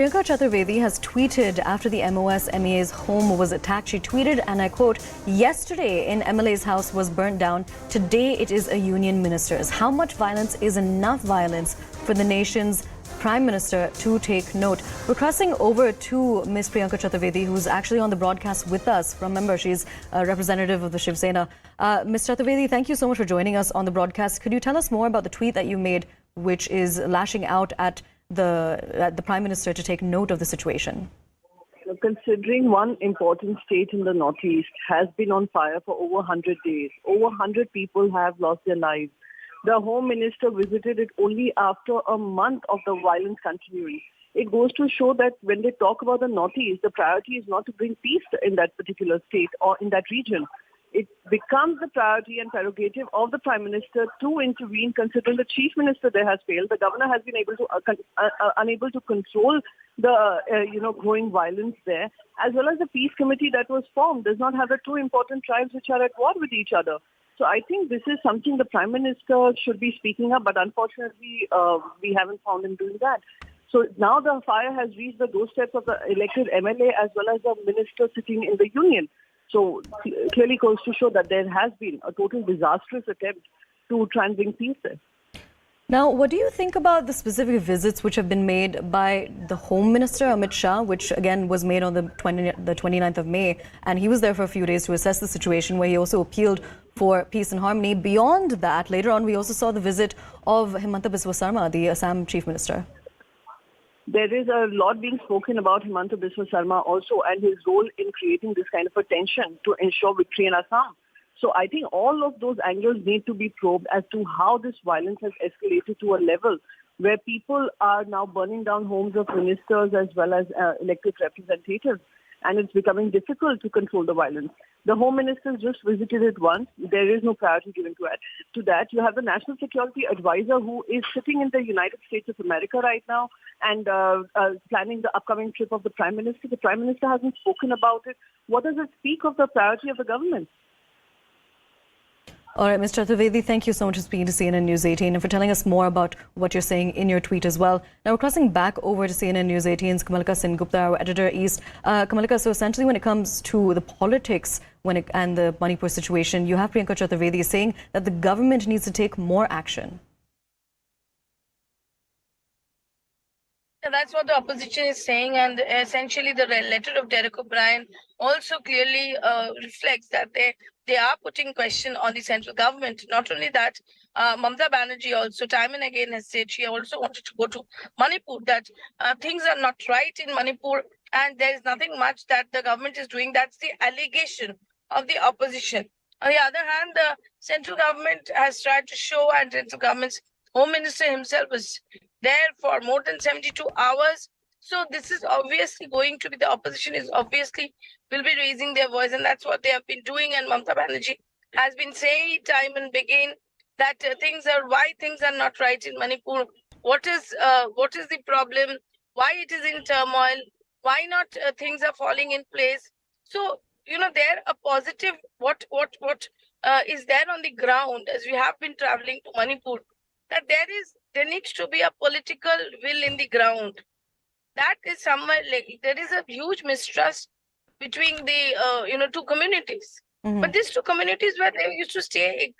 Priyanka Chaturvedi has tweeted after the MOS MEA's home was attacked. She tweeted, and I quote, "Yesterday in MLA's house was burnt down. Today it is a union minister's. How much violence is enough violence for the nation's Prime Minister to take note?" We're crossing over to Ms. Priyanka Chaturvedi, who's actually on the broadcast with us. Remember, she's a representative of the Shiv Sena. Ms. Chaturvedi, thank you so much for joining us on the broadcast. Could you tell us more about the tweet that you made, which is lashing out at the Prime Minister to take note of the situation? Considering one important state in the Northeast has been on fire for over 100 days, over 100 people have lost their lives. The Home Minister visited it only after a month of the violence continuing. It goes to show that when they talk about the Northeast, the priority is not to bring peace in that particular state or in that region. It becomes the priority and prerogative of the Prime Minister to intervene, considering the Chief Minister there has failed. The Governor has been able to unable to control the growing violence there, as well as the Peace Committee that was formed does not have the two important tribes which are at war with each other. So I think this is something the Prime Minister should be speaking up, but unfortunately we haven't found him doing that. So now the fire has reached the doorsteps of the elected MLA as well as the minister sitting in the union. So clearly goes to show that there has been a total disastrous attempt to try and bring peace there. Now, what do you think about the specific visits which have been made by the Home Minister, Amit Shah, which again was made on the 29th of May, and he was there for a few days to assess the situation, where he also appealed for peace and harmony. Beyond that, later on, we also saw the visit of Himanta Biswa Sarma, the Assam Chief Minister. There is a lot being spoken about Himanta Biswa Sarma also and his role in creating this kind of a tension to ensure victory in Assam. So I think all of those angles need to be probed as to how this violence has escalated to a level where people are now burning down homes of ministers as well as elected representatives, and it's becoming difficult to control the violence. The Home Minister just visited it once. There is no priority given to it. To that, you have the National Security Advisor who is sitting in the United States of America right now and planning the upcoming trip of the Prime Minister. The Prime Minister hasn't spoken about it. What does it speak of the priority of the government? All right, Ms. Chaturvedi, thank you so much for speaking to CNN News 18 and for telling us more about what you're saying in your tweet as well. Now, we're crossing back over to CNN News 18's Kamalika Singupta, our editor East. Kamalika, so essentially when it comes to the politics and the Manipur situation, you have Priyanka Chaturvedi saying that the government needs to take more action. That's what the opposition is saying, and essentially the letter of Derek O'Brien also clearly reflects that they are putting question on the central government. Not only that, Mamata Banerjee also time and again has said she also wanted to go to Manipur, that things are not right in Manipur and there is nothing much that the government is doing. That's the allegation of the opposition. On the other hand, the central government has tried to show, and central government's Home Minister himself was there for more than 72 hours. So this is obviously going to be, the opposition is obviously will be raising their voice, and that's what they have been doing. And Mamata Banerjee has been saying time and again that why things are not right in Manipur. What is the problem? Why it is in turmoil? Why not things are falling in place? So there a positive what is there on the ground as we have been traveling to Manipur, that there needs to be a political will in the ground. That is somewhere like there is a huge mistrust between the two communities. Mm-hmm. But these two communities where they used to stay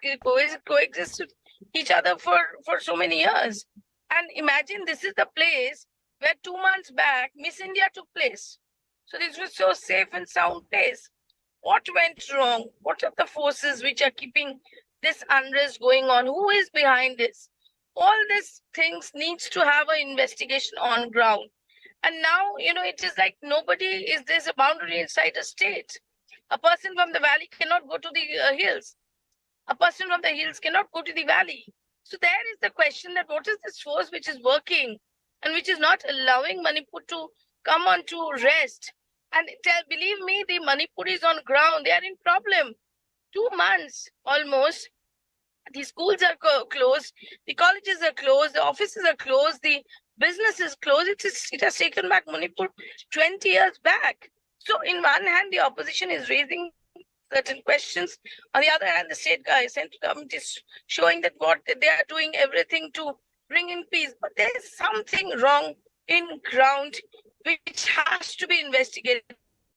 coexist with each other for so many years. And imagine this is the place where 2 months back Miss India took place. So this was so safe and sound place. What went wrong? What are the forces which are keeping this unrest going on? Who is behind this? All these things needs to have an investigation on ground. And now, it is like there's a boundary inside a state. A person from the valley cannot go to the hills. A person from the hills cannot go to the valley. So there is the question that what is this force which is working and which is not allowing Manipur to come on to rest. And believe me, the Manipuris on ground, they are in problem. 2 months almost. The schools are closed, the colleges are closed, the offices are closed, the business is closed. It has taken back Manipur 20 years back. So in one hand, the opposition is raising certain questions. On the other hand, the central government is showing that they are doing everything to bring in peace. But there is something wrong in ground which has to be investigated